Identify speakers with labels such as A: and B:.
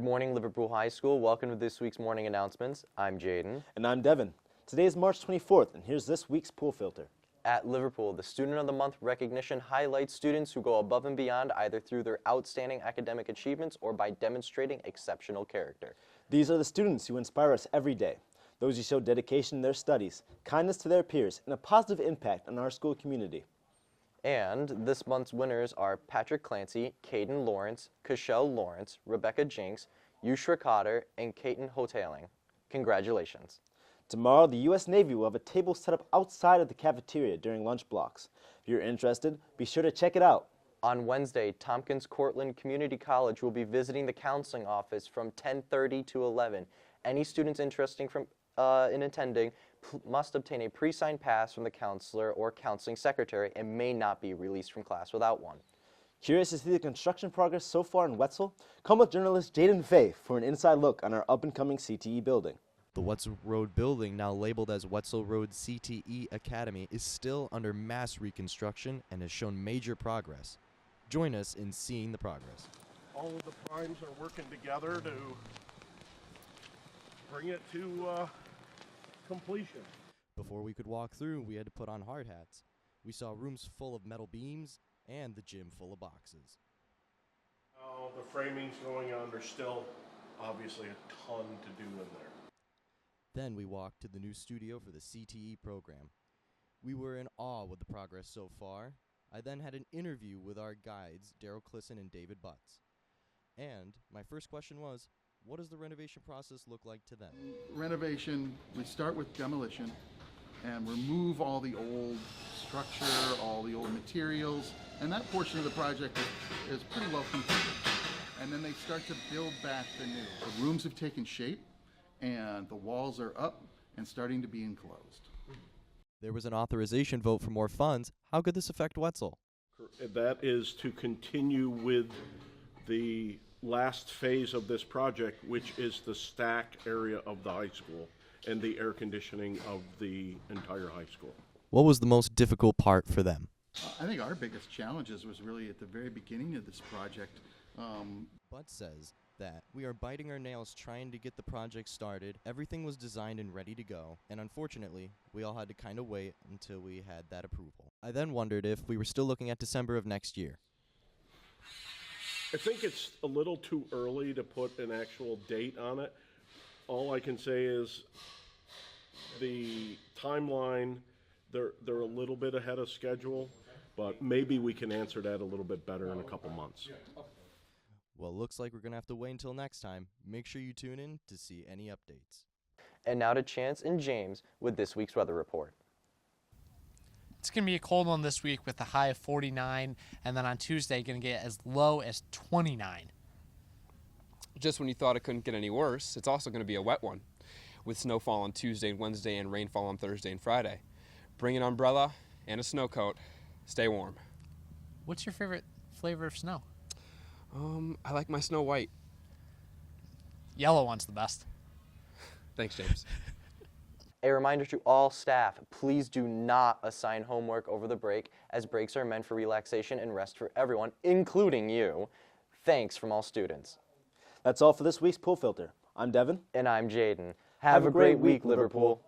A: Good morning, Liverpool High School. Welcome to this week's morning announcements. I'm Jaden.
B: And I'm Devin. Today is March 24th, and here's this week's pool filter.
A: At Liverpool, the Student of the Month recognition highlights students who go above and beyond either through their outstanding academic achievements or by demonstrating exceptional character.
B: These are the students who inspire us every day. Those who show dedication in their studies, kindness to their peers, and a positive impact on our school community.
A: And this month's winners are Patrick Clancy, Caden Lawrence, Cashel Lawrence, Rebecca Jinks, Yushra Cotter, and Caton Hoteling. Congratulations.
B: Tomorrow, the U.S. Navy will have a table set up outside of the cafeteria during lunch blocks. If you're interested, be sure to check it out.
A: On Wednesday, Tompkins Cortland Community College will be visiting the counseling office from 10:30 to 11. Any students interested in attending must obtain a pre-signed pass from the counselor or counseling secretary and may not be released from class without one.
B: Curious to see the construction progress so far in Wetzel? Come with journalist Jaden Fay for an inside look on our up-and-coming CTE building.
C: The Wetzel Road building, now labeled as Wetzel Road CTE Academy, is still under mass reconstruction and has shown major progress. Join us in seeing the progress.
D: All of the primes are working together to bring it to completion.
C: Before we could walk through, we had to put on hard hats. We saw rooms full of metal beams and the gym full of boxes.
D: The framing's going on. There's still obviously a ton to do in there.
C: Then we walked to the new studio for the CTE program. We were in awe with the progress so far. I then had an interview with our guides, Daryl Clisson and David Butts. And my first question was, what does the renovation process look like to them?
E: Renovation, we start with demolition and remove all the old structure, all the old materials, and that portion of the project is pretty well completed. And then they start to build back the new. The rooms have taken shape and the walls are up and starting to be enclosed.
C: There was an authorization vote for more funds. How could this affect Wetzel?
D: That is to continue with the last phase of this project, which is the stack area of the high school and the air conditioning of the entire high school.
C: What was the most difficult part for them?
E: I think our biggest challenges was really at the very beginning of this project.
C: Butts says that we are biting our nails trying to get the project started. Everything was designed and ready to go, and unfortunately, we all had to kind of wait until we had that approval. I then wondered if we were still looking at December of next year.
D: I think it's a little too early to put an actual date on it. All I can say is the timeline, they're a little bit ahead of schedule, but maybe we can answer that a little bit better in a couple months.
C: Well, looks like we're going to have to wait until next time. Make sure you tune in to see any updates.
A: And now to Chance and James with this week's weather report.
F: It's going to be a cold one this week with a high of 49, and then on Tuesday going to get as low as 29.
G: Just when you thought it couldn't get any worse, it's also going to be a wet one, with snowfall on Tuesday and Wednesday and rainfall on Thursday and Friday. Bring an umbrella and a snow coat. Stay warm.
F: What's your favorite flavor of snow?
G: I like my snow white.
F: Yellow one's the best.
G: Thanks, James.
A: A reminder to all staff, please do not assign homework over the break, as breaks are meant for relaxation and rest for everyone, including you. Thanks from all students.
B: That's all for this week's pool filter. I'm Devin.
A: And I'm Jaden. Have a great week, Liverpool.